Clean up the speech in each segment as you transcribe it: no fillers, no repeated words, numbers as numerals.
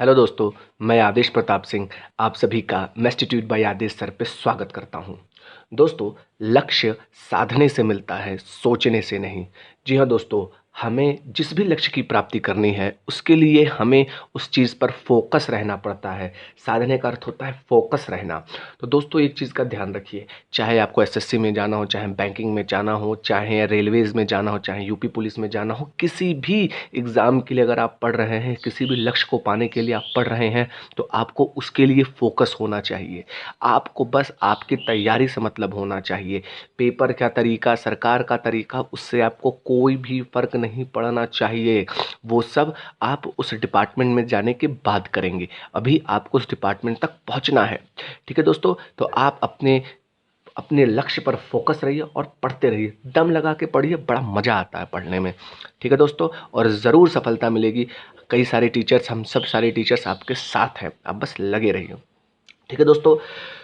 Hello दोस्तों, मैं आदेश प्रताप सिंह आप सभी का मेस्टिट्यूट बाय आदेश सर पे स्वागत करता हूं। दोस्तों, लक्ष्य साधने से मिलता है, सोचने से नहीं। जी हाँ दोस्तों, हमें जिस भी लक्ष्य की प्राप्ति करनी है उसके लिए हमें उस चीज़ पर फोकस रहना पड़ता है। साधने का अर्थ होता है फोकस रहना। तो दोस्तों, एक चीज़ का ध्यान रखिए, चाहे आपको एसएससी में जाना हो, चाहे बैंकिंग में जाना हो, चाहे रेलवेज़ में जाना हो, चाहे यूपी पुलिस में जाना हो, किसी भी एग्ज़ाम के लिए अगर आप पढ़ रहे हैं, किसी भी लक्ष्य को पाने के लिए आप पढ़ रहे हैं, तो आपको उसके लिए फोकस होना चाहिए। आपको बस आपकी तैयारी से मतलब होना चाहिए। पेपर का तरीका, सरकार का तरीका, उससे आपको कोई भी फ़र्क नहीं पड़ना चाहिए। वो सब आप उस डिपार्टमेंट में जाने के बाद करेंगे। अभी आपको उस डिपार्टमेंट तक पहुंचना है। ठीक है दोस्तों, तो आप अपने अपने लक्ष्य पर फोकस रहिए और पढ़ते रहिए। दम लगा के पढ़िए, बड़ा मज़ा आता है पढ़ने में। ठीक है दोस्तों, और ज़रूर सफलता मिलेगी। कई सारे टीचर्स, हम सब सारे टीचर्स आपके साथ हैं, आप बस लगे रहिए। ठीक है दोस्तों,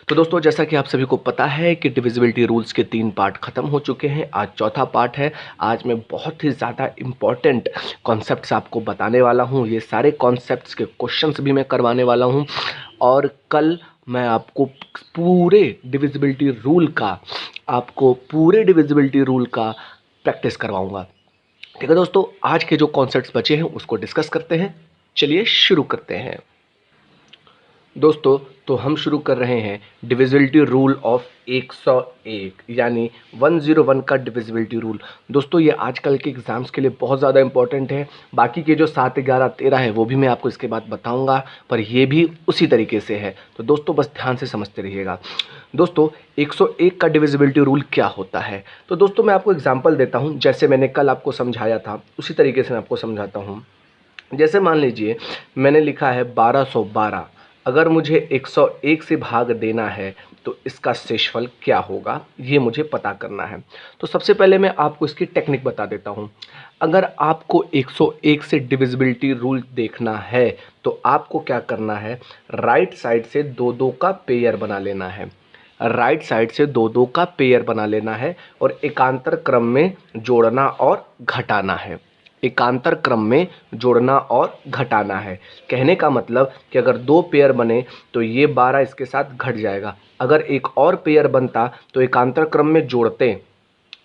तो दोस्तों, जैसा कि आप सभी को पता है कि डिविजिबिलिटी रूल्स के 3 पार्ट खत्म हो चुके हैं। आज चौथा पार्ट है। आज मैं बहुत ही ज़्यादा इम्पॉर्टेंट कॉन्सेप्ट्स आपको बताने वाला हूँ। ये सारे कॉन्सेप्ट्स के क्वेश्चंस भी मैं करवाने वाला हूँ, और कल मैं आपको पूरे डिविजिबिलिटी रूल का प्रैक्टिस करवाऊंगा। ठीक है दोस्तों, आज के जो कॉन्सेप्ट्स बचे हैं उसको डिस्कस करते हैं। चलिए शुरू करते हैं दोस्तों। तो हम शुरू कर रहे हैं डिविजिबिलिटी रूल ऑफ 101, यानी 101 का डिविजिबिलिटी रूल। दोस्तों, ये आजकल के एग्ज़ाम्स के लिए बहुत ज़्यादा इंपॉर्टेंट है। बाकी के जो 7, 11, 13 है वो भी मैं आपको इसके बाद बताऊंगा, पर ये भी उसी तरीके से है। तो दोस्तों, बस ध्यान से समझते रहिएगा। दोस्तों, 101 का डिविजिबिलिटी रूल क्या होता है? तो दोस्तों, मैं आपको एग्जाम्पल देता हूँ। जैसे मैंने कल आपको समझाया था उसी तरीके से मैं आपको समझाता हूँ। जैसे मान लीजिए मैंने लिखा है 1212। अगर मुझे 101 से भाग देना है तो इसका शेषफल क्या होगा, ये मुझे पता करना है। तो सबसे पहले मैं आपको इसकी टेक्निक बता देता हूँ। अगर आपको 101 से डिविजिबिलिटी रूल देखना है तो आपको क्या करना है, राइट साइड से दो दो का पेयर बना लेना है। राइट साइड से दो दो का पेयर बना लेना है और एकांतर क्रम में जोड़ना और घटाना है। एकांतर क्रम में जोड़ना और घटाना है। कहने का मतलब कि अगर 2 पेयर बने तो ये 12 इसके साथ घट जाएगा। अगर एक और पेयर बनता तो एकांतर क्रम में जोड़ते,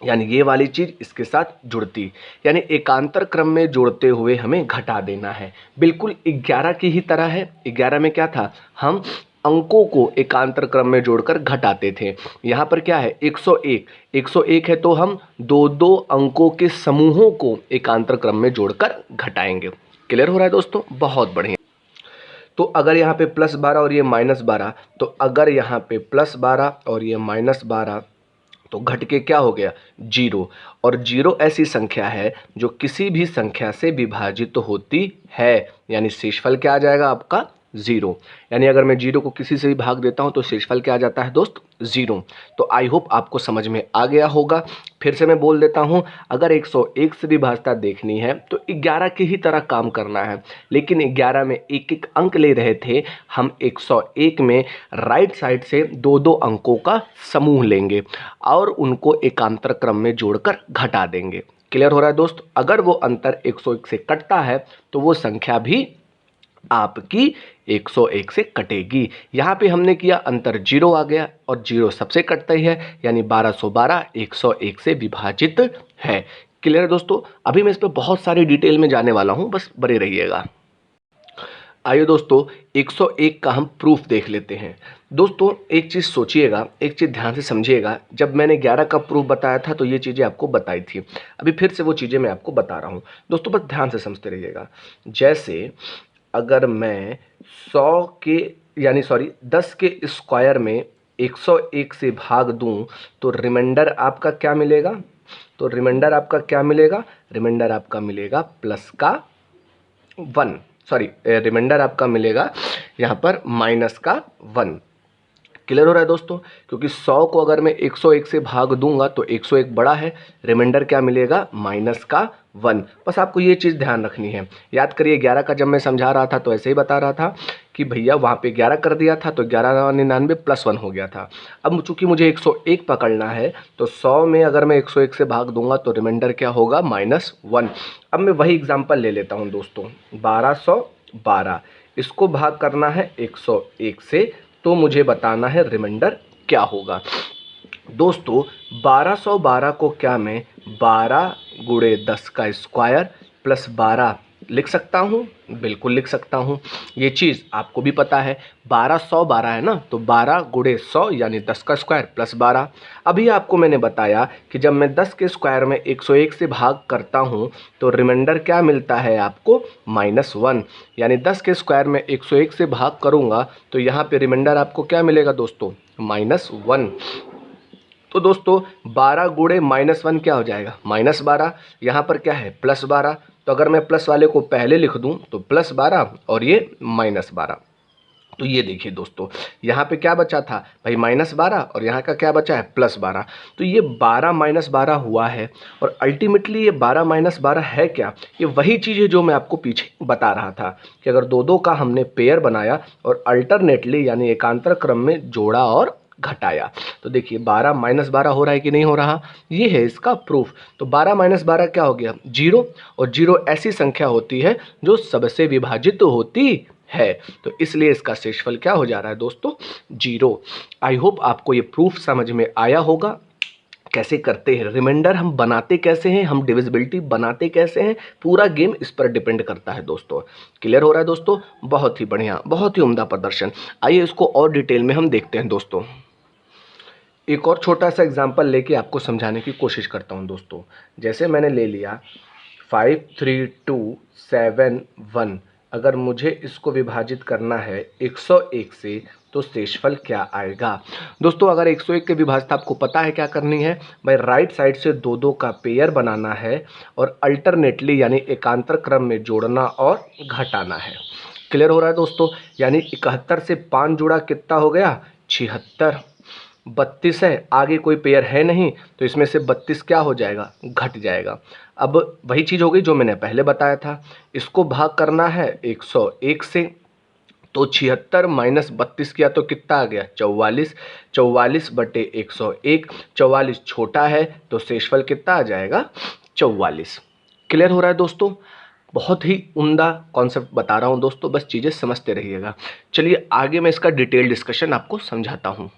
यानी ये वाली चीज़ इसके साथ जुड़ती। यानी एकांतर क्रम में जोड़ते हुए हमें घटा देना है। बिल्कुल 11 की ही तरह है। 11 में क्या था, हम अंकों को एकांतर क्रम में जोड़कर घटाते थे। यहाँ पर क्या है, 101। 101 है तो हम दो दो अंकों के समूहों को एकांतर क्रम में जोड़कर घटाएंगे। क्लियर हो रहा है दोस्तों? बहुत बढ़िया। तो अगर यहाँ पे +12 और ये -12, तो अगर यहाँ पे +12 और ये -12, तो घट के क्या हो गया, 0। और 0 ऐसी संख्या है जो किसी भी संख्या से विभाजित होती है, यानी शेषफल क्या आ जाएगा आपका, 0। यानी अगर मैं 0 को किसी से भी भाग देता हूं तो शेषफल क्या आ जाता है दोस्त, 0। तो आई होप आपको समझ में आ गया होगा। फिर से मैं बोल देता हूं, अगर 101 से विभाजता देखनी है तो 11 की ही तरह काम करना है, लेकिन 11 में एक एक अंक ले रहे थे, हम 101 में राइट साइड से दो दो अंकों का समूह लेंगे और उनको एकांतर क्रम में जोड़कर घटा देंगे। क्लियर हो रहा है दोस्त? अगर वो अंतर 101 से कटता है तो वो संख्या भी आपकी 101 से कटेगी। यहाँ पे हमने किया, अंतर 0 आ गया और 0 सबसे कटता ही है, यानी 1212 101 से विभाजित है। क्लियर है दोस्तों? अभी मैं इस पर बहुत सारी डिटेल में जाने वाला हूँ, बस बने रहिएगा। आइए दोस्तों, 101 का हम प्रूफ देख लेते हैं। दोस्तों, एक चीज़ सोचिएगा, एक चीज़ ध्यान से समझिएगा। जब मैंने 11 का प्रूफ बताया था तो ये चीज़ें आपको बताई थी। अभी फिर से वो चीज़ें मैं आपको बता रहा हूँ। दोस्तों, बस ध्यान से समझते रहिएगा। जैसे अगर मैं 100 के, यानी सॉरी 10 के स्क्वायर में 101 से भाग दूं तो रिमाइंडर आपका क्या मिलेगा? तो रिमाइंडर आपका क्या मिलेगा? रिमाइंडर आपका मिलेगा प्लस का 1, सॉरी रिमाइंडर आपका मिलेगा यहाँ पर माइनस का 1। क्लियर हो रहा है दोस्तों? क्योंकि 100 को अगर मैं 101 से भाग दूंगा तो 101 बड़ा है, रिमाइंडर क्या मिलेगा, माइनस का 1। बस आपको ये चीज़ ध्यान रखनी है। याद करिए, 11 का जब मैं समझा रहा था तो ऐसे ही बता रहा था कि भैया वहाँ पे 11 कर दिया था तो 11×99 +1 हो गया था। अब चूंकि मुझे 101 पकड़ना है तो 100 में अगर मैं 101 से भाग दूंगा तो रिमाइंडर क्या होगा, -1। अब मैं वही एग्जाम्पल ले लेता हूँ दोस्तों, 1212। इसको भाग करना है 101 से, तो मुझे बताना है रिमाइंडर क्या होगा। दोस्तों 1212 को क्या मैं 12 गुणे 10 का स्क्वायर प्लस 12 लिख सकता हूँ? बिल्कुल लिख सकता हूँ। ये चीज़ आपको भी पता है, 1212 है ना, तो 12 गुणे 100 यानी 10 का स्क्वायर प्लस 12। अभी आपको मैंने बताया कि जब मैं 10 के स्क्वायर में 101 से भाग करता हूँ तो रिमाइंडर क्या मिलता है आपको? -1। यानी 10 के स्क्वायर में 101 से भाग करूँगा तो यहाँ पे रिमाइंडर आपको क्या मिलेगा दोस्तों? -1। तो दोस्तों 12 गुणे -1 क्या हो जाएगा? -12। यहाँ पर क्या है? +12। तो अगर मैं प्लस वाले को पहले लिख दूं तो +12 और ये -12। तो ये देखिए दोस्तों, यहाँ पे क्या बचा था भाई? -12 और यहाँ का क्या बचा है? +12। तो ये 12 -12 हुआ है और अल्टीमेटली ये 12 -12 है क्या? ये वही चीज़ है जो मैं आपको पीछे बता रहा था कि अगर दो दो का हमने पेयर बनाया और अल्टरनेटली यानी एकांतर क्रम में जोड़ा और घटाया, तो देखिए 12 -12 हो रहा है कि नहीं हो रहा? ये है इसका प्रूफ। तो 12 -12 क्या हो गया? 0। और 0 ऐसी संख्या होती है जो सबसे विभाजित होती है, तो इसलिए इसका शेषफल क्या हो जा रहा है दोस्तों? 0। आई होप आपको ये प्रूफ समझ में आया होगा। कैसे करते हैं रिमाइंडर, हम बनाते कैसे हैं, हम डिविजिबिलिटी बनाते कैसे हैं, पूरा गेम इस पर डिपेंड करता है दोस्तों। क्लियर हो रहा है दोस्तों? बहुत ही बढ़िया, बहुत ही उम्दा प्रदर्शन। आइए इसको और डिटेल में हम देखते हैं दोस्तों। एक और छोटा सा एग्जांपल लेके आपको समझाने की कोशिश करता हूं दोस्तों। जैसे मैंने ले लिया 53271, अगर मुझे इसको विभाजित करना है 101 से तो शेषफल क्या आएगा? दोस्तों अगर 101 के विभाजित आपको पता है क्या करनी है भाई? राइट साइड से दो दो का पेयर बनाना है और अल्टरनेटली यानी एकांतर क्रम में जोड़ना और घटाना है। क्लियर हो रहा है दोस्तों? यानी 71 से 5 जुड़ा कितना हो गया? 76। 32 है, आगे कोई पेयर है नहीं तो इसमें से 32 क्या हो जाएगा? घट जाएगा। अब वही चीज़ हो गई जो मैंने पहले बताया था, इसको भाग करना है 101 से, तो 76 माइनस 32 किया तो कितना आ गया? 44। 44 बटे 101, 44 छोटा है तो शेषफल कितना आ जाएगा? 44। क्लियर हो रहा है दोस्तों? बहुत ही उम्दा कॉन्सेप्ट बता रहा हूँ दोस्तों, बस चीज़ें समझते रहिएगा। चलिए आगे मैं इसका डिटेल डिस्कशन आपको समझाता हूँ।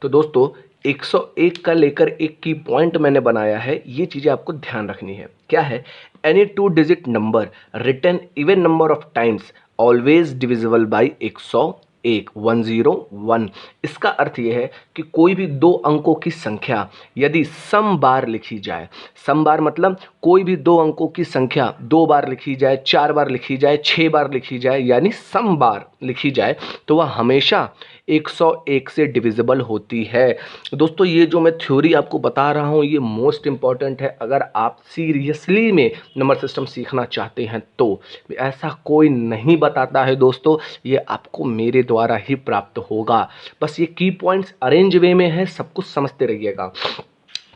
तो दोस्तों 101 का लेकर एक की पॉइंट मैंने बनाया है, ये चीज़ें आपको ध्यान रखनी है। क्या है? Any 2 digit number written even number of times always divisible by 101, 101। इसका अर्थ यह है कि कोई भी दो अंकों की संख्या यदि सम बार लिखी जाए, सम बार मतलब कोई भी दो अंकों की संख्या 2 बार लिखी जाए, 4 बार लिखी जाए, 6 बार लिखी जाए, यानी सम बार लिखी जाए, तो वह हमेशा 101 से डिविजिबल होती है। दोस्तों ये जो मैं थ्योरी आपको बता रहा हूँ ये मोस्ट इंपॉर्टेंट है, अगर आप सीरियसली में नंबर सिस्टम सीखना चाहते हैं तो। ऐसा कोई नहीं बताता है दोस्तों, ये आपको मेरे द्वारा ही प्राप्त होगा। बस ये की पॉइंट्स अरेंज वे में है, सब कुछ समझते रहिएगा।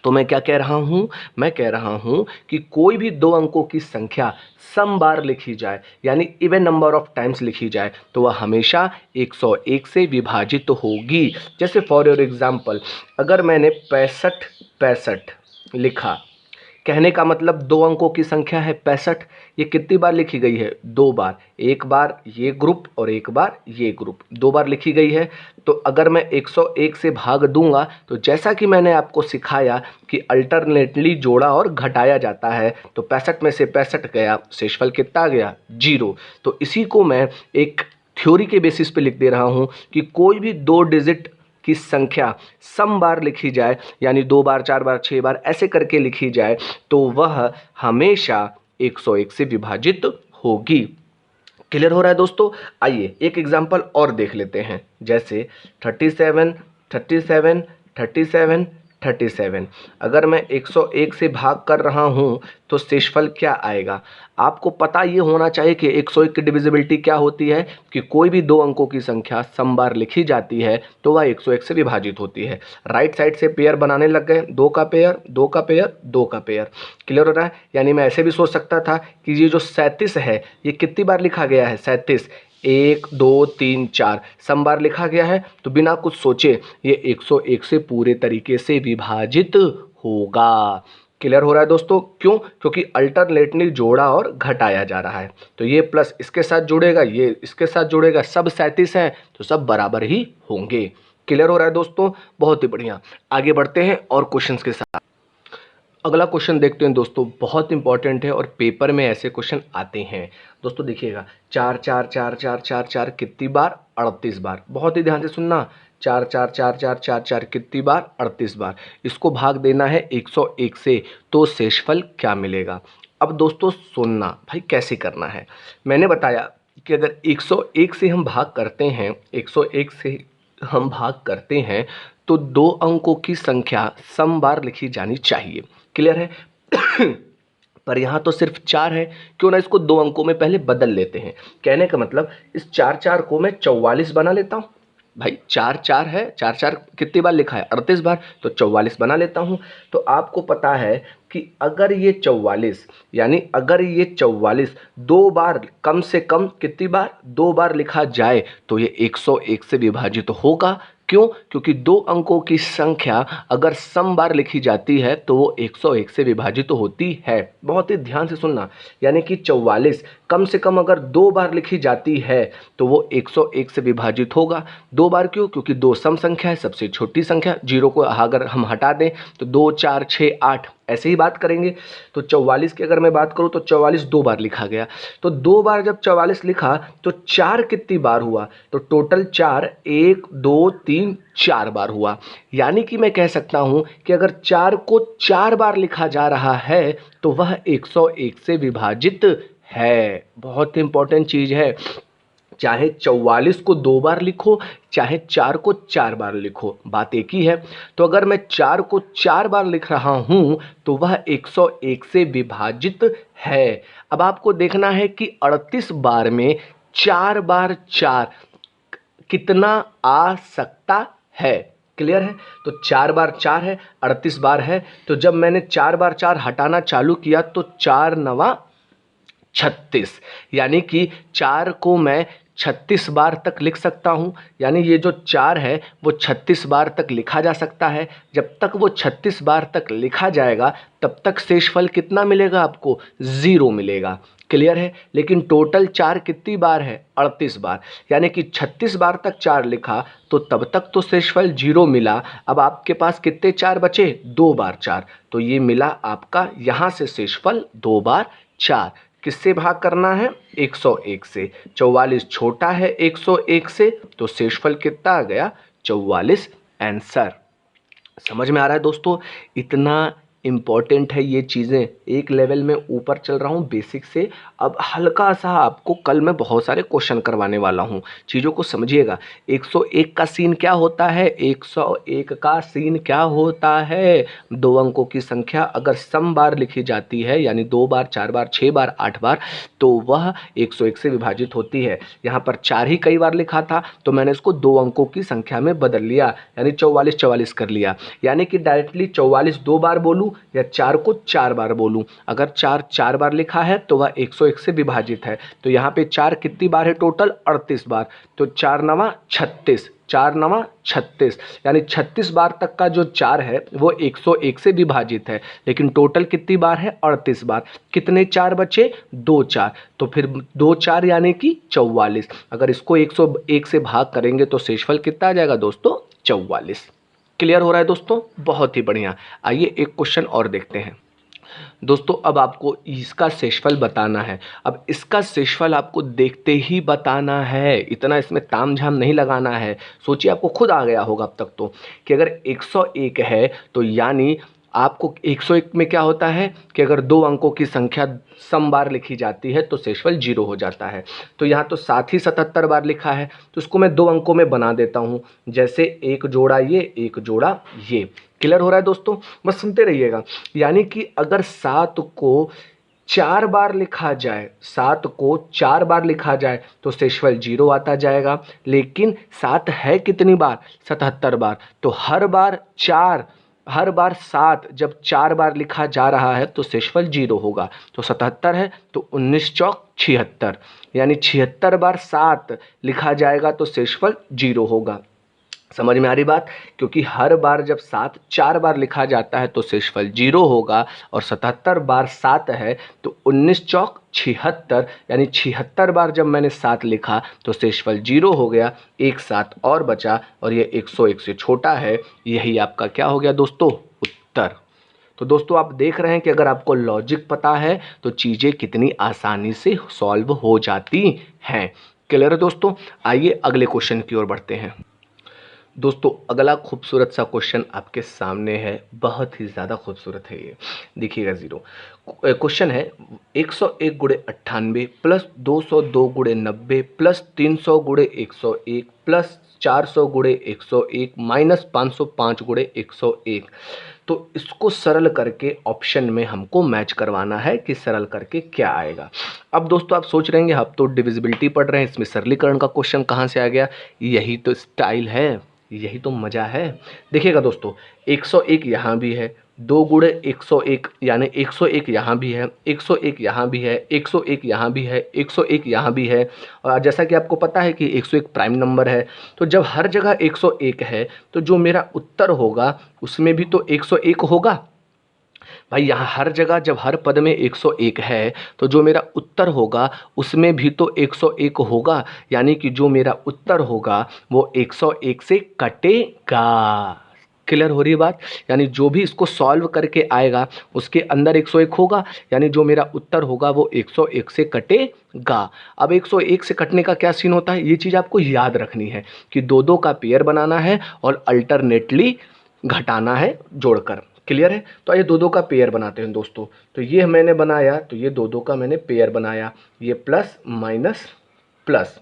तो मैं क्या कह रहा हूँ? मैं कह रहा हूँ कि कोई भी दो अंकों की संख्या सम बार लिखी जाए यानी इवन नंबर ऑफ टाइम्स लिखी जाए तो वह हमेशा 101 से विभाजित होगी। जैसे फॉर योर एग्जांपल, अगर मैंने 65 लिखा, कहने का मतलब दो अंकों की संख्या है 65, ये कितनी बार लिखी गई है? 2 बार। एक बार ये ग्रुप और एक बार ये ग्रुप, 2 बार लिखी गई है। तो अगर मैं 101 से भाग दूंगा तो जैसा कि मैंने आपको सिखाया कि अल्टरनेटली जोड़ा और घटाया जाता है, तो 65 में से 65 गया, शेषफल कितना आ गया? 0। तो इसी को मैं एक थ्योरी के बेसिस पे लिख दे रहा हूँ कि कोई भी दो डिजिट की संख्या सम बार लिखी जाए यानी 2 बार, 4 बार, 6 बार ऐसे करके लिखी जाए तो वह हमेशा 101 से विभाजित होगी। क्लियर हो रहा है दोस्तों? आइए एक एग्जांपल और देख लेते हैं। जैसे 37, 37, 37, 37, अगर मैं 101 से भाग कर रहा हूं तो शेषफल क्या आएगा? आपको पता ये होना चाहिए कि 101 की डिविजिबिलिटी क्या होती है कि कोई भी दो अंकों की संख्या सम बार लिखी जाती है तो वह 101 से विभाजित होती है। राइट साइड से पेयर बनाने लग गए, 2 का पेयर, 2 का पेयर, 2 का पेयर। क्लियर हो रहा है? यानी मैं ऐसे भी सोच सकता था कि ये जो 37 है ये कितनी बार लिखा गया है? 37, 1 2 3 4 सम बार लिखा गया है, तो बिना कुछ सोचे ये 101 से पूरे तरीके से विभाजित होगा। क्लियर हो रहा है दोस्तों? क्यों? क्योंकि अल्टरनेटली जोड़ा और घटाया जा रहा है। तो ये प्लस इसके साथ जुड़ेगा, ये इसके साथ जुड़ेगा, सब 37 हैं तो सब बराबर ही होंगे। क्लियर हो रहा है दोस्तों? बहुत ही बढ़िया। आगे बढ़ते हैं और क्वेश्चंस के साथ। अगला क्वेश्चन देखते हैं दोस्तों, बहुत इंपॉर्टेंट है और पेपर में ऐसे क्वेश्चन आते हैं। दोस्तों देखिएगा, 4 4 4 4 4 4 कितनी बार? 38 बार। बहुत ही ध्यान से सुनना, 4 4 4 4 4 4 कितनी बार? 38 बार। इसको भाग देना है 101 से, तो शेषफल क्या मिलेगा? अब दोस्तों सुनना भाई, कैसे करना है। मैंने बताया कि अगर 101 से हम भाग करते हैं, 101 से हम भाग करते हैं तो दो अंकों की संख्या सम बार लिखी जानी चाहिए। क्लियर है? पर यहाँ तो सिर्फ 4 है, क्यों ना इसको दो अंकों में पहले बदल लेते हैं। कहने का मतलब इस 4 4 को मैं 44 बना लेता हूँ। भाई 4 4 है, 4 4 कितनी बार लिखा है? 38 बार, तो 44 बना लेता हूँ। तो आपको पता है कि अगर ये 44, यानी अगर ये 44 दो बार, कम से कम कितनी बार? दो बार लिखा जाए तो ये 101 से विभाजित होगा। क्यों? क्योंकि दो अंकों की संख्या अगर सम बार लिखी जाती है तो वो 101 से विभाजित होती है। बहुत ही ध्यान से सुनना, यानी कि 44 कम से कम अगर दो बार लिखी जाती है तो वो 101 से विभाजित होगा। दो बार क्यों? क्योंकि दो सम संख्या है, सबसे छोटी संख्या, जीरो को अगर हम हटा दें तो 2 4 6 8 ऐसे ही बात करेंगे। तो 44 की अगर मैं बात करूं तो 44 दो बार लिखा गया। तो दो बार जब 44 लिखा तो 4 कितनी बार हुआ? तो टोटल 4, 1 2 3 4 बार हुआ। यानी कि मैं कह सकता हूं कि अगर 4 को 4 बार लिखा जा रहा है तो वह 101 से विभाजित है। बहुत इंपॉर्टेंट चीज है। चाहे 44 को दो बार लिखो, चाहे 4 को 4 बार लिखो, बात एक ही है। तो अगर मैं 4 को 4 बार लिख रहा हूं तो वह 101 से विभाजित है। अब आपको देखना है कि 38 बार में 4 बार 4 कितना आ सकता है। क्लियर है? तो 4 बार 4 है, 38 बार है। तो जब मैंने 4 बार 4 हटाना चालू किया तो 4 नवा 36, यानी कि 4 को मैं 36 बार तक लिख सकता हूं। यानी ये जो 4 है वो 36 बार तक लिखा जा सकता है। जब तक वो 36 बार तक लिखा जाएगा तब तक शेषफल कितना मिलेगा आपको? 0 मिलेगा। क्लियर है? लेकिन टोटल 4 कितनी बार है? 38 बार। यानी कि 36 बार तक 4 लिखा तो तब तक तो शेषफल 0 मिला। अब आपके पास कितने 4 बचे? 2 बार 4। तो ये मिला आपका यहाँ से शेषफल 2 बार 4। किससे भाग करना है? 101 से। 44 छोटा है 101 से, तो शेषफल कितना आ गया? 44 आंसर। समझ में आ रहा है दोस्तों? इतना इम्पॉर्टेंट है ये चीज़ें। एक लेवल में ऊपर चल रहा हूँ बेसिक से, अब हल्का सा आपको कल मैं बहुत सारे क्वेश्चन करवाने वाला हूँ। चीज़ों को समझिएगा। 101 का सीन क्या होता है? 101 का सीन क्या होता है? दो अंकों की संख्या अगर सम बार लिखी जाती है, यानी 2 बार 4 बार 6 बार 8 बार, तो वह 101 से विभाजित होती है। यहाँ पर 4 ही कई बार लिखा था तो मैंने इसको दो अंकों की संख्या में बदल लिया, यानी 44 44 कर लिया। यानी कि डायरेक्टली 44 दो बार बोलूं या 4 को 4 बार बोलूं। अगर 4 4 बार लिखा है तो वह 101 से विभाजित है। तो यहाँ पे 4 कितनी बार है? टोटल 38 बार। तो 4 नवा 36, 4 नवा 36, यानी 36 बार तक का जो 4 है वो 101 से विभाजित है। लेकिन टोटल कितनी बार है? 38 बार। कितने 4 बचे? 2 4। तो फिर 2 4 यानी कि 44। अगर इसको 101 से भाग करेंगे तो शेषफल कितना आ जाएगा दोस्तों? 44। क्लियर हो रहा है दोस्तों? बहुत ही बढ़िया। आइए एक क्वेश्चन और देखते हैं दोस्तों। अब आपको इसका शेषफल बताना है। अब इसका शेषफल आपको देखते ही बताना है, इतना इसमें तामझाम नहीं लगाना है। सोचिए, आपको खुद आ गया होगा अब तक तो कि अगर 101 है तो यानी आपको 101 में क्या होता है कि अगर दो अंकों की संख्या सम बार लिखी जाती है तो शेषफल 0 हो जाता है। तो यहाँ तो साथ ही 77 बार लिखा है, तो इसको मैं दो अंकों में बना देता हूँ। जैसे एक जोड़ा ये, एक जोड़ा ये। क्लियर हो रहा है दोस्तों? बस सुनते रहिएगा। यानी कि अगर 7 को 4 बार लिखा जाए, 7 को 4 बार लिखा जाए तो शेषफल 0 आता जाएगा। लेकिन 7 है कितनी बार? 77 बार। तो हर बार 7 जब 4 बार लिखा जा रहा है तो शेषफल 0 होगा। तो 77 है तो 19 चौक 76, यानी 76 बार 7 लिखा जाएगा तो शेषफल 0 होगा। समझ में आ रही बात? क्योंकि हर बार जब 7 4 बार लिखा जाता है तो शेषफल 0 होगा, और 77 बार 7 है तो 19 चौक 76, यानी 76 बार जब मैंने 7 लिखा तो शेषफल 0 हो गया, एक 7 और बचा, और ये 101 से छोटा है। यही आपका क्या हो गया दोस्तों? उत्तर। तो दोस्तों आप देख रहे हैं कि अगर आपको लॉजिक पता है तो चीज़ें कितनी आसानी से सॉल्व हो जाती हैं। क्लियर है दोस्तों? आइए अगले क्वेश्चन की ओर बढ़ते हैं। दोस्तों अगला खूबसूरत सा क्वेश्चन आपके सामने है, बहुत ही ज़्यादा खूबसूरत है ये, देखिएगा ज़ीरो। क्वेश्चन है 101 गुणे 98 प्लस 202 गुणे 90 प्लस 300 गुणे 101 प्लस 400 गुणे 101 माइनस 505 गुणे 101। तो इसको सरल करके ऑप्शन में हमको मैच करवाना है कि सरल करके क्या आएगा। अब दोस्तों आप सोच रहे हैं आप तो डिविजिबिलिटी पढ़ रहे हैं, इसमें सरलीकरण का क्वेश्चन कहाँ से आ गया? यही तो स्टाइल है, यही तो मज़ा है। देखिएगा दोस्तों 101 यहाँ भी है, 2 गुणे 101 यानी 101 यहाँ भी है, 101 यहाँ भी है, 101 यहाँ भी है, 101 यहाँ भी है। और जैसा कि आपको पता है कि 101 प्राइम नंबर है, तो जब हर जगह 101 है तो जो मेरा उत्तर होगा उसमें भी तो 101 होगा। भाई यहाँ हर जगह जब हर पद में 101 है तो जो मेरा उत्तर होगा उसमें भी तो 101 होगा, यानी कि जो मेरा उत्तर होगा वो 101 से कटेगा। क्लियर हो रही है बात? यानी जो भी इसको सॉल्व करके आएगा उसके अंदर 101 होगा, यानी जो मेरा उत्तर होगा वो 101 से कटेगा। अब 101 से कटने का क्या सीन होता है, ये चीज़ आपको याद रखनी है कि दो दो का पेयर बनाना है और अल्टरनेटली घटाना है जोड़कर। क्लियर है? तो ये दो दो का पेयर बनाते हैं दोस्तों। तो ये मैंने बनाया, तो ये दो दो का मैंने पेयर बनाया, ये प्लस माइनस प्लस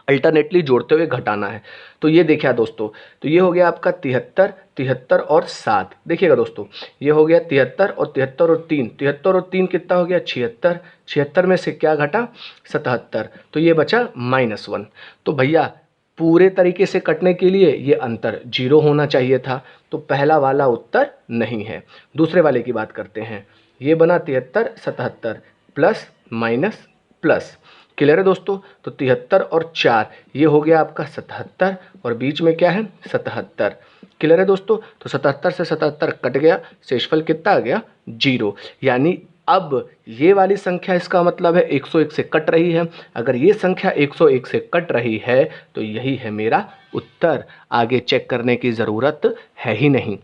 अल्टरनेटली जोड़ते हुए घटाना है। तो ये देखिए दोस्तों, तो ये हो गया आपका 73, 73 और 7। देखिएगा दोस्तों ये हो गया 73 और 73 और 3, 73 और 3 कितना हो गया? 76, 76 में से क्या घटा? 77, तो ये बचा -1। तो भैया पूरे तरीके से कटने के लिए ये अंतर 0 होना चाहिए था, तो पहला वाला उत्तर नहीं है। दूसरे वाले की बात करते हैं, ये बना 73, 77 प्लस माइनस प्लस। क्लियर है दोस्तों? तो 73 और 4 ये हो गया आपका 77, और बीच में क्या है? 77। क्लियर है दोस्तों? तो 77 से 77 कट गया, शेषफल कितना आ गया? 0। यानी अब ये वाली संख्या इसका मतलब है 101 से कट रही है। अगर ये संख्या 101 से कट रही है तो यही है मेरा उत्तर, आगे चेक करने की ज़रूरत है ही नहीं,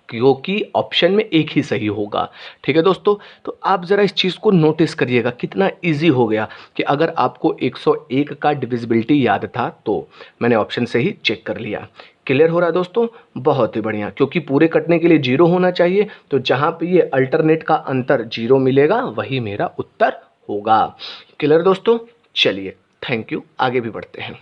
क्योंकि ऑप्शन में एक ही सही होगा। ठीक है दोस्तों? तो आप ज़रा इस चीज़ को नोटिस करिएगा कितना इजी हो गया कि अगर आपको 101 का डिविजिबिलिटी याद था तो मैंने ऑप्शन से ही चेक कर लिया। क्लियर हो रहा है दोस्तों? बहुत ही बढ़िया, क्योंकि पूरे कटने के लिए 0 होना चाहिए, तो जहाँ पे ये अल्टरनेट का अंतर 0 मिलेगा वही मेरा उत्तर होगा। क्लियर दोस्तों? चलिए थैंक यू, आगे भी बढ़ते हैं।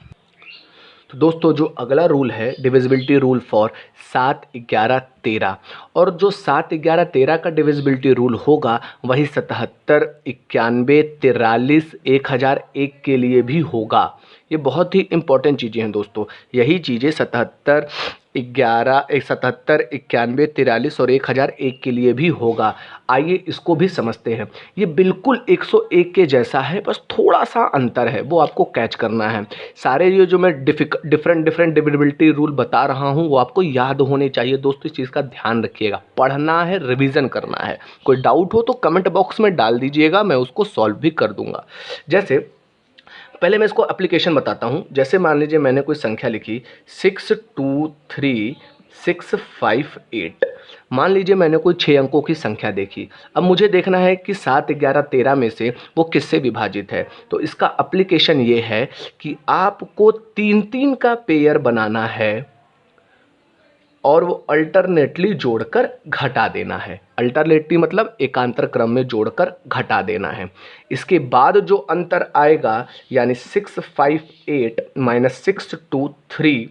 तो दोस्तों जो अगला रूल है डिविजिबिलिटी रूल फॉर 7, 11, 13, और जो 7, 11, 13 का डिविजिबिलिटी रूल होगा वही 77, 91, 43, 1001 के लिए भी होगा। ये बहुत ही इंपॉर्टेंट चीज़ें हैं दोस्तों, यही चीज़ें 77, 11, 77, 91, 43 और 1001 के लिए भी होगा। आइए इसको भी समझते हैं। ये बिल्कुल 101 के जैसा है, बस थोड़ा सा अंतर है, वो आपको कैच करना है। सारे ये जो मैं डिफरेंट डिविजिबिलिटी रूल बता रहा हूँ वो आपको याद होने चाहिए दोस्तों, इस चीज़ का ध्यान रखिएगा, पढ़ना है, रिवीजन करना है। कोई डाउट हो तो कमेंट बॉक्स में डाल दीजिएगा, मैं उसको सॉल्व भी कर दूंगा। जैसे पहले मैं इसको एप्लीकेशन बताता हूँ। जैसे मान लीजिए मैंने कोई संख्या लिखी 623658, मान लीजिए मैंने कोई 6 अंकों की संख्या देखी। अब मुझे देखना है कि 7, 11, 13 में से वो किससे विभाजित है। तो इसका एप्लीकेशन ये है कि आपको 3-3 का पेयर बनाना है और वो अल्टरनेटली जोड़कर घटा देना है। अल्टरनेटली मतलब एकांतर क्रम में जोड़कर घटा देना है। इसके बाद जो अंतर आएगा यानी 658 माइनस 623,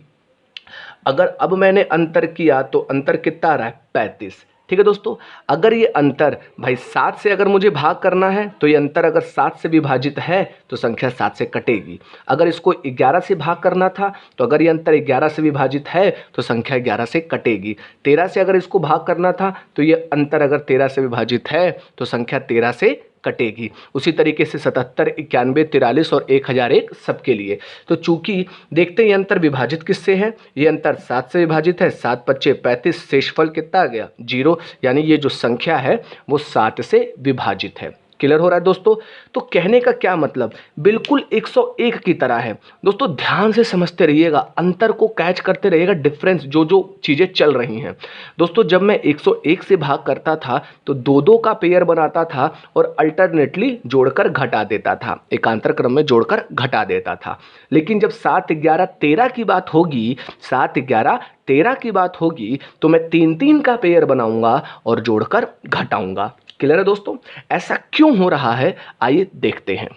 अगर अब मैंने अंतर किया तो अंतर कितना आ रहा है? 35। ठीक है दोस्तों? अगर ये अंतर भाई 7 से अगर मुझे भाग करना है तो ये अंतर अगर 7 से विभाजित है तो संख्या 7 से कटेगी। अगर इसको 11 से भाग करना था तो अगर ये अंतर 11 से विभाजित है तो संख्या 11 से कटेगी। 13 से अगर इसको भाग करना था तो ये अंतर अगर 13 से विभाजित है तो संख्या 13 से कटेगी। उसी तरीके से 77, 91, 43 और 1001 सबके लिए। तो चूंकि देखते हैं ये अंतर विभाजित किससे है, ये अंतर 7 से विभाजित है। 7 पच्चे 35, शेषफल कितना आ गया 0, यानी ये जो संख्या है वो 7 से विभाजित है। क्लियर हो रहा है दोस्तों। तो कहने का क्या मतलब, बिल्कुल 101 की तरह है दोस्तों। ध्यान से समझते रहिएगा, अंतर को कैच करते रहिएगा, डिफरेंस जो जो चीज़ें चल रही हैं दोस्तों। जब मैं 101 से भाग करता था तो दो दो का पेयर बनाता था और अल्टरनेटली जोड़कर घटा देता था, एकांतर क्रम में जोड़कर घटा देता था। लेकिन जब 7, 11, 13 की बात होगी, 7, 11, 13 की बात होगी तो मैं 3 का पेयर बनाऊंगा और जोड़कर घटाऊंगा। क्लियर है दोस्तों। ऐसा क्यों हो रहा है, आइए देखते हैं।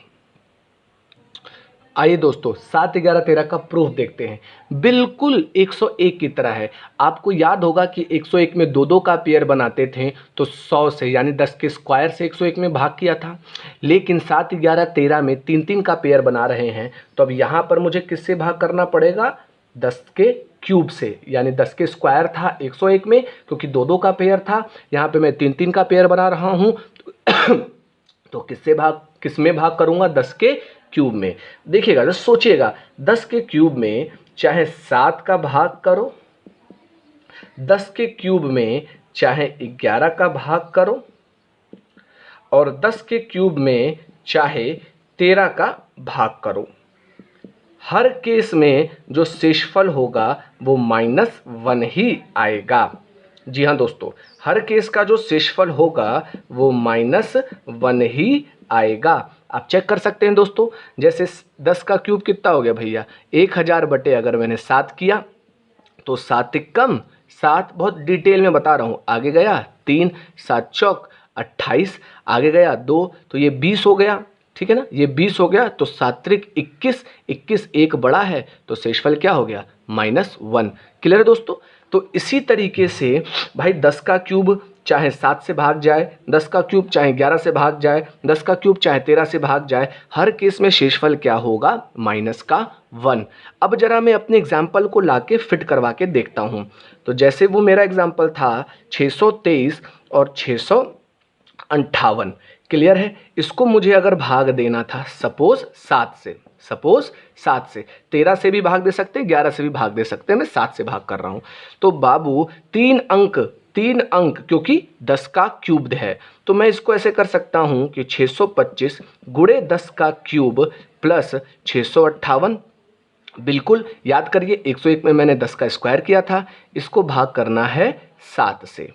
आइए दोस्तों 7, 11, 13 का प्रूफ देखते हैं। बिल्कुल 101 की तरह है। आपको याद होगा कि 101 में दो दो का पेयर बनाते थे तो 100 से यानी 10 के स्क्वायर से 101 में भाग किया था। लेकिन 7, 11, 13 में 3 का पेयर बना रहे हैं तो अब यहाँ पर मुझे किससे भाग करना पड़ेगा, 10 के क्यूब से, यानी 10 के स्क्वायर था 101 में, क्योंकि दो दो का पेयर था। यहाँ पे मैं 3 का पेयर बना रहा हूँ तो किस में भाग करूँगा, 10 के क्यूब में। देखिएगा, जब सोचिएगा 10 के क्यूब में चाहे 7 का भाग करो, 10 के क्यूब में चाहे 11 का भाग करो और 10 के क्यूब में चाहे 13 का भाग करो, हर केस में जो शेषफल होगा वो -1 ही आएगा। जी हाँ दोस्तों, हर केस का जो शेषफल होगा वो -1 ही आएगा। आप चेक कर सकते हैं दोस्तों, जैसे 10 का क्यूब कितना हो गया भैया, 1000 बटे अगर मैंने 7 किया तो 7 कम 7, बहुत डिटेल में बता रहा हूँ। आगे गया 3, 7 चौक 28, आगे गया 2 तो ये 20 हो गया, ठीक है ना, ये 20 हो गया। तो 7 त्रिक 21, 21 एक बड़ा है तो शेषफल क्या हो गया, -1। क्लियर है दोस्तों। तो इसी तरीके से भाई 10 का क्यूब चाहे 7 से भाग जाए, 10 का क्यूब चाहे 11 से भाग जाए, 10 का क्यूब चाहे 13 से भाग जाए, हर केस में शेषफल क्या होगा, -1। अब जरा मैं अपने एग्जाम्पल को लाके फिट करवा के देखता हूँ। तो जैसे वो मेरा एग्जाम्पल था 623 और 658, क्लियर है। इसको मुझे अगर भाग देना था सपोज 7 से, 13 से भी भाग दे सकते हैं, 11 से भी भाग दे सकते हैं, मैं 7 से भाग कर रहा हूँ। तो बाबू 3 अंक क्योंकि 10 का क्यूब है तो मैं इसको ऐसे कर सकता हूँ कि 625 गुणे 10 का क्यूब प्लस 658। बिल्कुल याद करिए 101 में मैंने 10 का स्क्वायर किया था, इसको भाग करना है 7 से।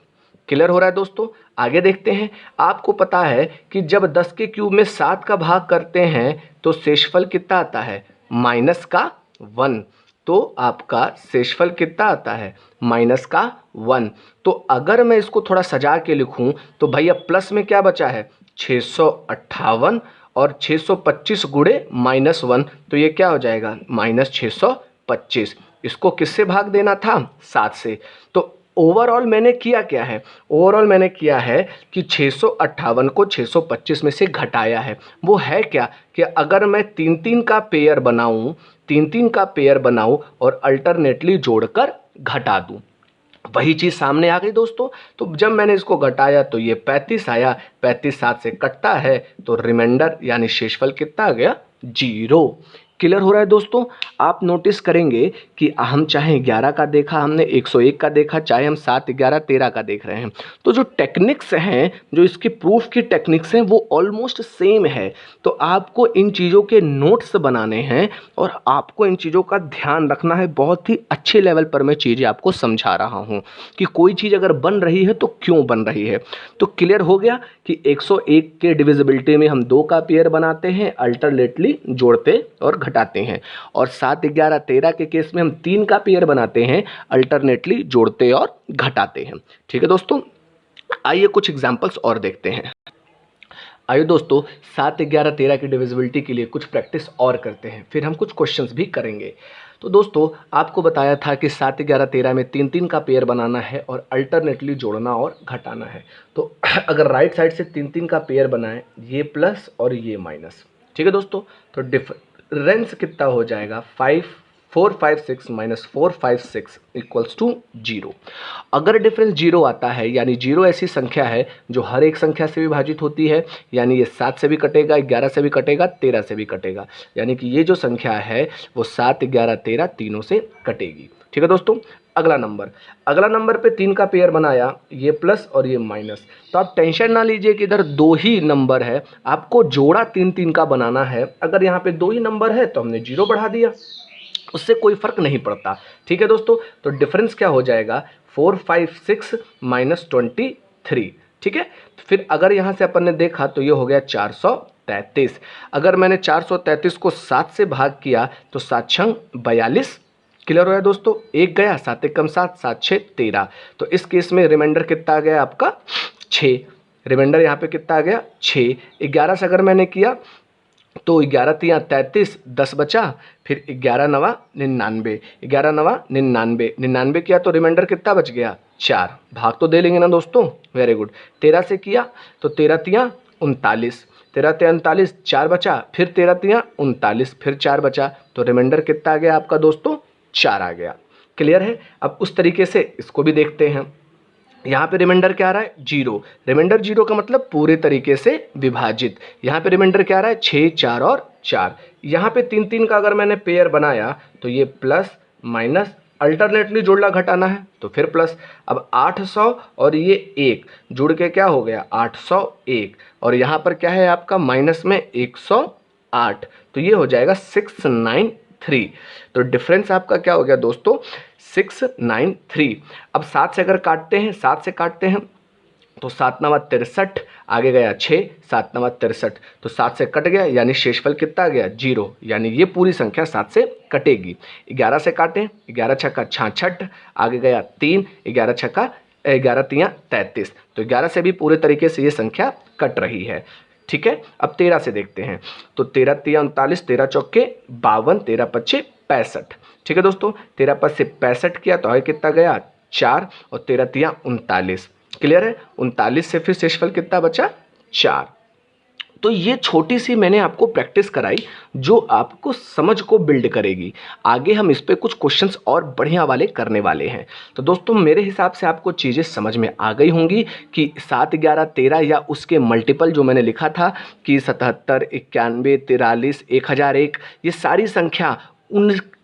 क्लियर हो रहा है दोस्तों। आगे देखते हैं। आपको पता है कि जब 10 के क्यूब में 7 का भाग करते हैं तो शेषफल कितना आता है, -1। तो आपका शेषफल कितना आता है, -1। तो अगर मैं इसको थोड़ा सजा के लिखूं तो भैया प्लस में क्या बचा है, 658 और 625 गुणे -1 तो ये क्या हो जाएगा, -625। इसको किससे भाग देना था, 7 से। तो ओवरऑल मैंने किया क्या है, ओवरऑल मैंने किया है कि 658 को 625 में से घटाया है। वो है क्या कि अगर मैं 3 का पेयर बनाऊं, 3 का पेयर बनाऊं और अल्टरनेटली जोड़कर घटा दूं, वही चीज़ सामने आ गई दोस्तों। तो जब मैंने इसको घटाया तो ये 35 आया, 35 7 से कटता है तो रिमाइंडर यानी शेषफल कितना आ गया, 0। क्लियर हो रहा है दोस्तों। आप नोटिस करेंगे कि हम चाहे 11 का देखा हमने, 101 का देखा, चाहे हम 7, 11, 13 का देख रहे हैं, तो जो टेक्निक्स हैं, जो इसकी प्रूफ की टेक्निक्स हैं वो ऑलमोस्ट सेम है। तो आपको इन चीज़ों के नोट्स बनाने हैं और आपको इन चीज़ों का ध्यान रखना है। बहुत ही अच्छे लेवल पर मैं चीज़ें आपको समझा रहा हूँ कि कोई चीज़ अगर बन रही है तो क्यों बन रही है। तो क्लियर हो गया कि 101 के डिविजिबिलिटी में हम 2 का पेयर बनाते हैं, अल्टरनेटली जोड़ते और घटाते हैं, और 7, 11, 13 के केस में हम 3 का पेयर बनाते हैं, अल्टरनेटली जोड़ते और घटाते हैं। ठीक है दोस्तों, आइए कुछ एग्जांपल्स और देखते हैं। आइए दोस्तों 7, 11, 13 की डिविजिबिलिटी के लिए कुछ प्रैक्टिस और करते हैं, फिर हम कुछ क्वेश्चंस भी करेंगे। तो दोस्तों आपको बताया था कि 7, 11, 13 में 3 का पेयर बनाना है और अल्टरनेटली जोड़ना और घटाना है। तो अगर राइट साइड से 3 का पेयर बनाएं, ये प्लस और ये माइनस, ठीक है दोस्तों, तो डिफरेंस कितना हो जाएगा, 5, 456 माइनस 456 इक्वल्स टू 0। अगर डिफरेंस 0 आता है यानी 0 ऐसी संख्या है जो हर एक संख्या से विभाजित होती है, यानी ये 7 से भी कटेगा, 11 से भी कटेगा, 13 से भी कटेगा, यानी कि ये जो संख्या है वो 7, 11, 13 तीनों से कटेगी। ठीक है दोस्तों। अगला नंबर पे 3 का पेयर बनाया, ये प्लस और ये माइनस। तो आप टेंशन ना लीजिए कि इधर 2 ही नंबर है, आपको जोड़ा 3 का बनाना है। अगर यहाँ पे 2 ही नंबर है तो हमने 0 बढ़ा दिया, उससे कोई फर्क नहीं पड़ता। ठीक है दोस्तों। तो डिफरेंस क्या हो जाएगा, 456 माइनस 23। ठीक है। फिर अगर यहाँ से अपन ने देखा तो ये हो गया 433। अगर मैंने 433 को 7 से भाग किया तो 7 छंग 42। क्लियर हो गया दोस्तों। एक गया, 7 एकम 7, 7 6 13। तो इस केस में रिमाइंडर कितना आ गया आपका, 6। रिमाइंडर यहाँ पे कितना आ गया, 6। 11 से अगर मैंने किया तो 11 तियाँ 33, 10 बचा, फिर 11 नवा 99, 11 नवा 99, 99 किया तो रिमाइंडर कितना बच गया, 4। भाग तो दे लेंगे ना दोस्तों, वेरी गुड। 13 से किया तो 13 तियाँ 39, 13 तियाँ 39, 4 बचा, फिर 13 तियाँ 39, फिर 4 बचा, तो रिमाइंडर कितना आ गया आपका दोस्तों, 4 आ गया। क्लियर है। अब उस तरीके से इसको भी देखते हैं। यहाँ पे रिमाइंडर क्या आ रहा है, 0। रिमाइंडर 0 का मतलब पूरे तरीके से विभाजित। यहाँ पे रिमाइंडर क्या आ रहा है, 6, 4 और 4। यहाँ पे 3 का अगर मैंने पेयर बनाया तो ये प्लस माइनस अल्टरनेटली जोड़ना घटाना है तो फिर प्लस। अब 800 और ये 1 जुड़ के क्या हो गया, 801, और यहाँ पर क्या है आपका माइनस में 108, तो ये हो जाएगा 693। तो डिफरेंस आपका क्या हो गया दोस्तों, 693। अब 7 से अगर काटते हैं, 7 से काटते हैं तो 7 नवा 63, आगे गया 6, 7 नवा 63, तो 7 से कट गया यानी शेषफल कितना आ गया, 0, यानी ये पूरी संख्या 7 से कटेगी। 11 से काटें, 11 छक्का 66, आगे गया 3, 11 छक्का 11 तियाँ 33, तो 11 से भी पूरे तरीके से ये संख्या कट रही है। ठीक है। अब 13 से देखते हैं तो 13 तियाँ 39, 13 चौके 52, 13 पच्चे 65। ठीक है दोस्तों। 13 5 से 65 किया तो आगे कितना गया, 4, और 13 तियाँ 39। क्लियर है। 39 से फिर शेषफल कितना बचा, 4। तो ये छोटी सी मैंने आपको प्रैक्टिस कराई जो आपको समझ को बिल्ड करेगी। आगे हम इस पे कुछ क्वेश्चंस और बढ़िया वाले करने वाले हैं। तो दोस्तों मेरे हिसाब से आपको चीज़ें समझ में आ गई होंगी कि 7, 11, 13 या उसके मल्टीपल जो मैंने लिखा था कि 77, 91, 43, 1001, ये सारी संख्या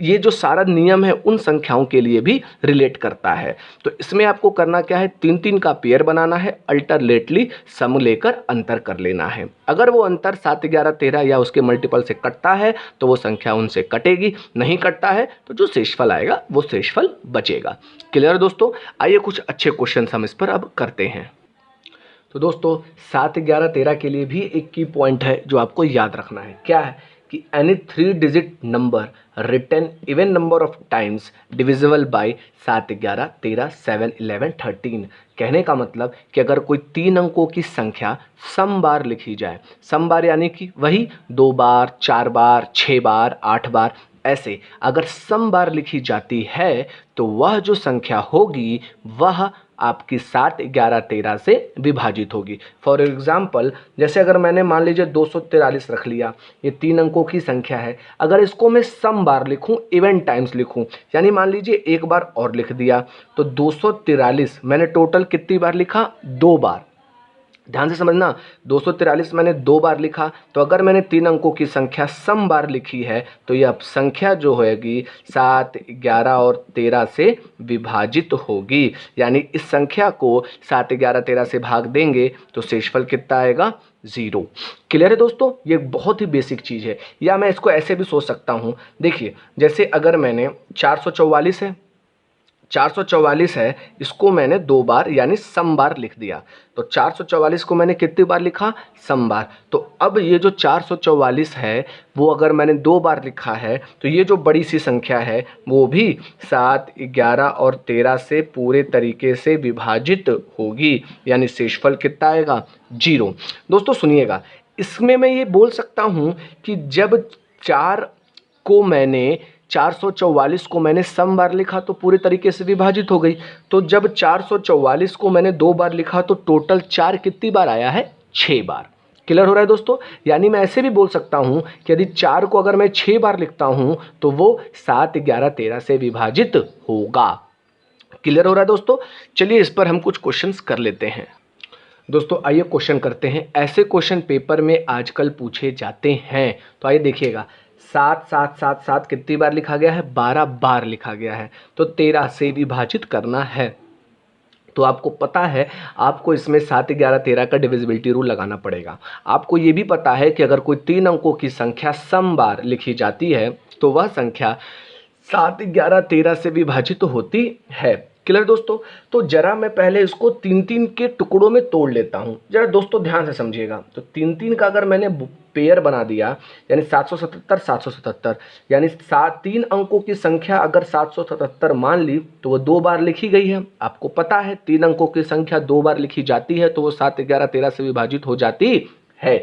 ये जो सारा नियम है उन संख्याओं के लिए भी रिलेट करता है। तो इसमें आपको करना क्या है, 3 का पेयर बनाना है, अल्टरनेटली सम लेकर अंतर कर लेना है। अगर वो अंतर 7, 11, 13 या उसके मल्टीपल से कटता है तो वो संख्या उनसे कटेगी, नहीं कटता है तो जो शेषफल आएगा वो शेषफल बचेगा। क्लियर दोस्तों। आइए कुछ अच्छे क्वेश्चन हम इस पर अब करते हैं। तो दोस्तों 7, 11, 13 के लिए भी एक की पॉइंट है जो आपको याद रखना है। क्या है कि any 3 digit number written even number of times divisible by 7, 11, 13, 7, 11, 13। कहने का मतलब कि अगर कोई 3 अंकों की संख्या सम बार लिखी जाए, सम बार यानी कि वही 2 बार, 4 बार, 6 बार, 8 बार, ऐसे अगर सम बार लिखी जाती है तो वह जो संख्या होगी वह आपकी 7, 11, 13 से विभाजित होगी। फॉर एग्जाम्पल जैसे अगर मैंने मान लीजिए 243 रख लिया, ये 3 अंकों की संख्या है, अगर इसको मैं सम बार लिखूं, इवन टाइम्स लिखूं, यानी मान लीजिए एक बार और लिख दिया तो 243 मैंने टोटल कितनी बार लिखा, 2 बार। ध्यान से समझना, 243 मैंने 2 बार लिखा, तो अगर मैंने 3 अंकों की संख्या सम बार लिखी है तो यह संख्या जो होगी 7, 11 और 13 से विभाजित होगी। यानी इस संख्या को 7, 11, 13 से भाग देंगे तो शेषफल कितना आएगा, 0। क्लियर है दोस्तों। ये बहुत ही बेसिक चीज़ है। या मैं इसको ऐसे भी सोच सकता हूँ, देखिए जैसे अगर मैंने 444 है, 444 है, इसको मैंने 2 बार यानी सम बार लिख दिया, तो 444 को मैंने कितनी बार लिखा, सम बार। तो अब ये जो 444 है वो अगर मैंने 2 बार लिखा है तो ये जो बड़ी सी संख्या है वो भी 7, 11 और 13 से पूरे तरीके से विभाजित होगी, यानी शेषफल कितना आएगा, 0। दोस्तों सुनिएगा, इसमें मैं ये बोल सकता हूँ कि जब 444 को मैंने सम बार लिखा तो पूरे तरीके से विभाजित हो गई, तो जब 444 को मैंने 2 बार लिखा तो टोटल 4 कितनी बार आया है, 6 बार। क्लियर हो रहा है दोस्तों? यानी मैं ऐसे भी बोल सकता हूँ कि यदि 4 को अगर मैं 6 बार लिखता हूँ तो वो 7, 11, 13 से विभाजित होगा। क्लियर हो रहा है दोस्तों? चलिए इस पर हम कुछ क्वेश्चंस कर लेते हैं। दोस्तों आइए क्वेश्चन करते हैं। ऐसे क्वेश्चन पेपर में आजकल पूछे जाते हैं, तो आइए देखिएगा। 7 7 7 7 कितनी बार लिखा गया है? 12 बार लिखा गया है। तो 13 से विभाजित करना है। तो आपको पता है आपको इसमें 7, 11, 13 का डिविजिबिलिटी रूल लगाना पड़ेगा। आपको ये भी पता है कि अगर कोई 3 अंकों की संख्या सम बार लिखी जाती है तो वह संख्या 7, 11, 13 से विभाजित होती है। क्लियर दोस्तों? तो जरा मैं पहले इसको 3-3 के टुकड़ों में तोड़ लेता हूँ। जरा दोस्तों ध्यान से समझिएगा। तो 3-3 का अगर मैंने पेयर बना दिया, यानी 777 777, यानी 3 अंकों की संख्या अगर 777 मान ली तो वो 2 बार लिखी गई है। आपको पता है 3 अंकों की संख्या 2 बार लिखी जाती है तो वो 7, 11, 13 से विभाजित हो जाती है।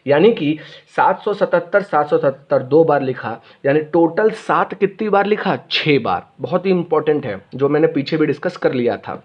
यानी कि 777 777 2 बार लिखा, यानी टोटल 7 कितनी बार लिखा? 6 बार। बहुत ही इंपॉर्टेंट है, जो मैंने पीछे भी डिस्कस कर लिया था।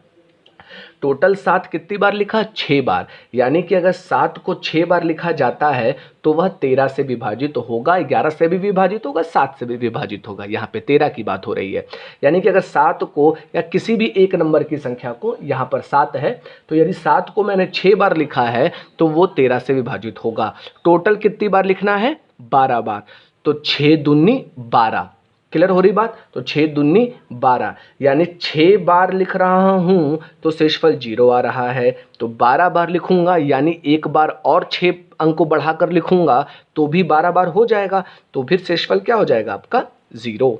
टोटल 7 कितनी बार लिखा? 6 बार। यानी कि अगर 7 को 6 बार लिखा जाता है तो वह 13 से विभाजित होगा, 11 से भी विभाजित होगा, 7 से भी विभाजित होगा। यहाँ पे 13 की बात हो रही है। यानी कि अगर 7 को या किसी भी एक नंबर की संख्या को, यहाँ पर 7 है, तो यदि 7 को मैंने 6 बार लिखा है तो वो 13 से विभाजित होगा। टोटल कितनी बार लिखना है? 12 बार। तो 6 दूनी 12। क्लियर हो रही बात? तो 6 दूनी 12, यानी 6 बार लिख रहा हूं तो शेषफल 0 आ रहा है। तो 12 बार लिखूंगा यानी एक बार और 6 अंक को बढ़ाकर लिखूंगा तो भी 12 बार हो जाएगा। तो फिर शेषफल क्या हो जाएगा आपका? 0।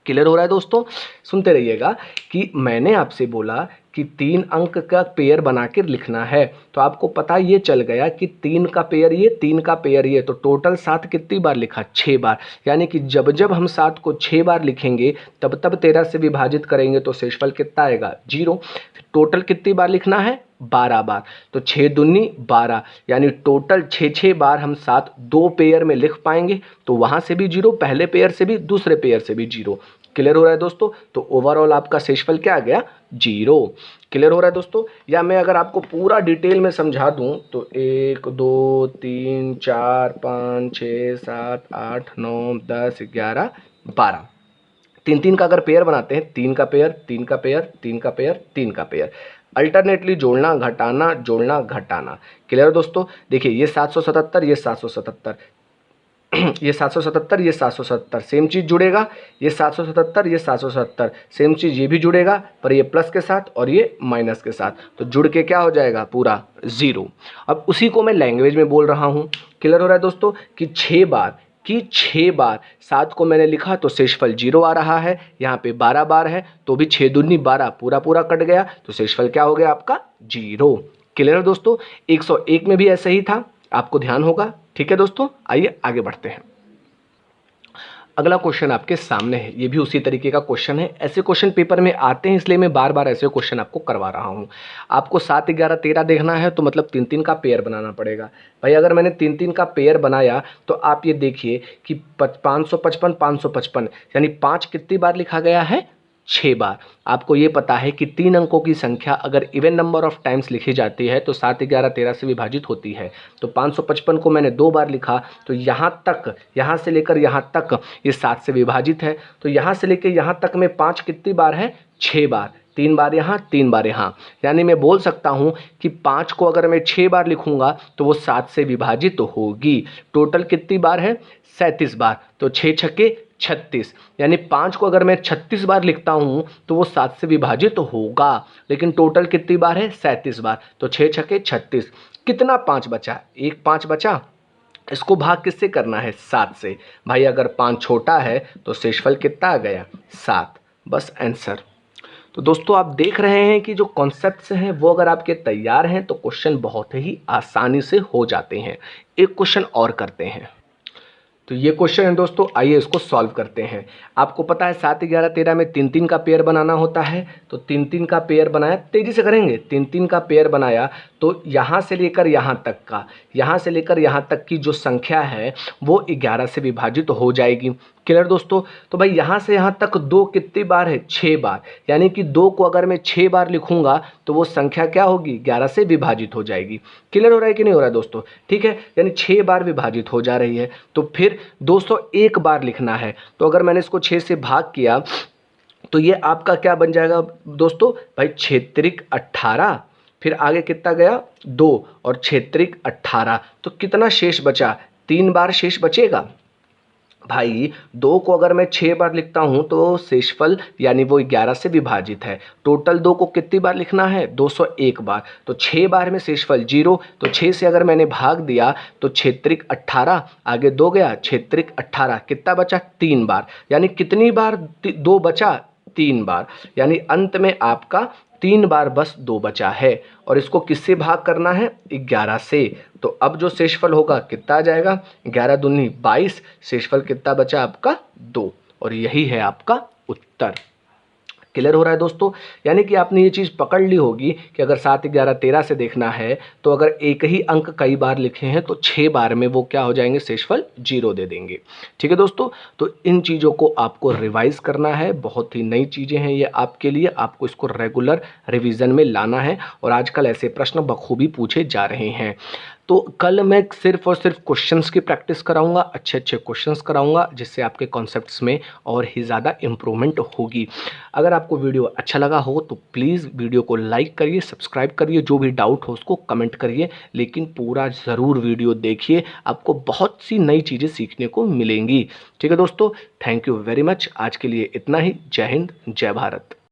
क्लियर हो रहा है दोस्तों? सुनते रहिएगा कि मैंने आपसे बोला कि 3 अंक का पेयर बना कर लिखना है, तो आपको पता ये चल गया कि 3 का पेयर ये, 3 का पेयर ये, तो टोटल 7 कितनी बार लिखा? 6 बार। यानी कि जब जब हम 7 को 6 बार लिखेंगे तब तब 13 से विभाजित करेंगे तो शेषफल कितना आएगा? 0। टोटल कितनी बार लिखना है? 12 बार। तो 6 दूनी 12, यानी टोटल 6 बार हम 7 2 पेयर में लिख पाएंगे। तो वहाँ से भी 0, पहले पेयर से भी, दूसरे पेयर से भी 0। क्लियर हो रहा है दोस्तों? तो ओवरऑल आपका शेषफल क्या आ गया? 0। क्लियर हो रहा है दोस्तों? या मैं अगर आपको पूरा डिटेल में समझा दूं तो 1 2 3 4 5 6 7 8 9 10 11 12, 3-3 का अगर पेयर बनाते हैं, 3 का पेयर, 3 का पेयर, 3 का पेयर, 3 का पेयर, अल्टरनेटली जोड़ना घटाना, जोड़ना घटाना। क्लियर है दोस्तों? देखिए ये 777, ये 777, ये 777, ये 777 सेम चीज़ जुड़ेगा। ये 777, ये 777 सेम चीज़ ये भी जुड़ेगा, पर ये प्लस के साथ और ये माइनस के साथ, तो जुड़ के क्या हो जाएगा? पूरा 0। अब उसी को मैं लैंग्वेज में बोल रहा हूँ। क्लियर हो रहा है दोस्तों? कि 6 बार 7 को मैंने लिखा तो शेषफल 0 आ रहा है। यहाँ पे 12 बार है तो भी 6 दूनी 12 पूरा पूरा कट गया, तो शेषफल क्या हो गया आपका? 0। क्लियर है दोस्तों? 101 में भी ऐसा ही था, आपको ध्यान होगा। ठीक है दोस्तों, आइए आगे बढ़ते हैं। अगला क्वेश्चन आपके सामने है, ये भी उसी तरीके का क्वेश्चन है। ऐसे क्वेश्चन पेपर में आते हैं इसलिए मैं बार बार ऐसे क्वेश्चन आपको करवा रहा हूँ। आपको 7, 11, 13 देखना है तो मतलब 3-3 का पेयर बनाना पड़ेगा। भाई अगर मैंने 3-3 का पेयर बनाया तो आप ये देखिए कि 555 555, यानी 5 कितनी बार लिखा गया है? 6 बार। आपको ये पता है कि 3 अंकों की संख्या अगर इवन नंबर ऑफ टाइम्स लिखी जाती है तो 7, 11, 13 से विभाजित होती है। तो 555 को मैंने 2 बार लिखा तो यहाँ तक, यहाँ से लेकर यहाँ तक ये 7 से विभाजित है। तो यहाँ से लेकर यहाँ तक में 5 कितनी बार है? 6 बार। 3 बार यहाँ, 3 बार यहाँ, यानी मैं बोल सकता हूँ कि 5 को अगर मैं 6 बार लिखूँगा तो वो 7 से विभाजित होगी। टोटल कितनी बार है? 37 बार। तो 6 छक्के 36, यानी 5 को अगर मैं 36 बार लिखता हूँ तो वो 7 से विभाजित होगा। लेकिन टोटल कितनी बार है? 37 बार। तो 6 छक्के 36, कितना 5 बचा? एक 5 बचा। इसको भाग किससे करना है? 7 से। भाई अगर 5 छोटा है तो शेषफल कितना आ गया? 7। बस आंसर। तो दोस्तों आप देख रहे हैं कि जो कॉन्सेप्ट्स हैं वो अगर आपके तैयार हैं तो क्वेश्चन बहुत ही आसानी से हो जाते हैं। एक क्वेश्चन और करते हैं। तो ये क्वेश्चन है दोस्तों, आइए इसको सॉल्व करते हैं। आपको पता है 7, 11, 13 में 3-3 का पेयर बनाना होता है। तो 3-3 का पेयर बनाया, तेजी से करेंगे। 3-3 का पेयर बनाया तो यहाँ से लेकर यहाँ तक का, यहाँ से लेकर यहाँ तक की जो संख्या है वो 11 से विभाजित हो जाएगी। क्लियर दोस्तों। तो भाई यहाँ से यहाँ तक 2 कितनी बार है, 6 बार, यानी कि 2 को अगर मैं 6 बार लिखूंगा तो वो संख्या क्या होगी, 11 से विभाजित हो जाएगी। क्लियर हो रहा है कि नहीं हो रहा है दोस्तों, ठीक है, यानी 6 बार विभाजित हो जा रही है। तो फिर 201 बार लिखना है, तो अगर मैंने इसको 6 से भाग किया तो ये आपका क्या बन जाएगा दोस्तों, भाई क्षेत्रिक 18, फिर आगे कितना गया 2 और क्षेत्रिक 18, तो कितना शेष बचा, 3 बार शेष बचेगा। भाई 2 को अगर मैं 6 बार लिखता हूं तो शेषफल यानी वो 11 से विभाजित है। टोटल 2 को कितनी बार लिखना है, 201 बार, तो 6 बार में शेषफल 0, तो 6 से अगर मैंने भाग दिया तो क्षेत्रिक 18, आगे 2 गया क्षेत्रिक 18, कितना बचा 3 बार, यानी कितनी बार 2 बचा, 3 बार, यानी अंत में आपका 3 बार बस 2 बचा है। और इसको किससे भाग करना है, 11 से। तो अब जो शेषफल होगा कितना आ जाएगा, 11 दूनी 22, शेषफल कितना बचा आपका 2, और यही है आपका उत्तर। क्लियर हो रहा है दोस्तों, यानी कि आपने ये चीज़ पकड़ ली होगी कि अगर 7, 11, 13 से देखना है तो अगर एक ही अंक कई बार लिखे हैं तो 6 बार में वो क्या हो जाएंगे, शेषफल 0 दे देंगे। ठीक है दोस्तों, तो इन चीज़ों को आपको रिवाइज करना है, बहुत ही नई चीज़ें हैं ये आपके लिए, आपको इसको रेगुलर रिवीजन में लाना है, और आजकल ऐसे प्रश्न बखूबी पूछे जा रहे हैं। तो कल मैं सिर्फ और सिर्फ क्वेश्चंस की प्रैक्टिस कराऊंगा, अच्छे अच्छे क्वेश्चंस कराऊंगा, जिससे आपके कॉन्सेप्ट्स में और ही ज़्यादा इम्प्रूवमेंट होगी। अगर आपको वीडियो अच्छा लगा हो तो प्लीज़ वीडियो को लाइक करिए, सब्सक्राइब करिए, जो भी डाउट हो उसको कमेंट करिए, लेकिन पूरा ज़रूर वीडियो देखिए, आपको बहुत सी नई चीज़ें सीखने को मिलेंगी। ठीक है दोस्तों, थैंक यू वेरी मच, आज के लिए इतना ही। जय हिंद, जय भारत।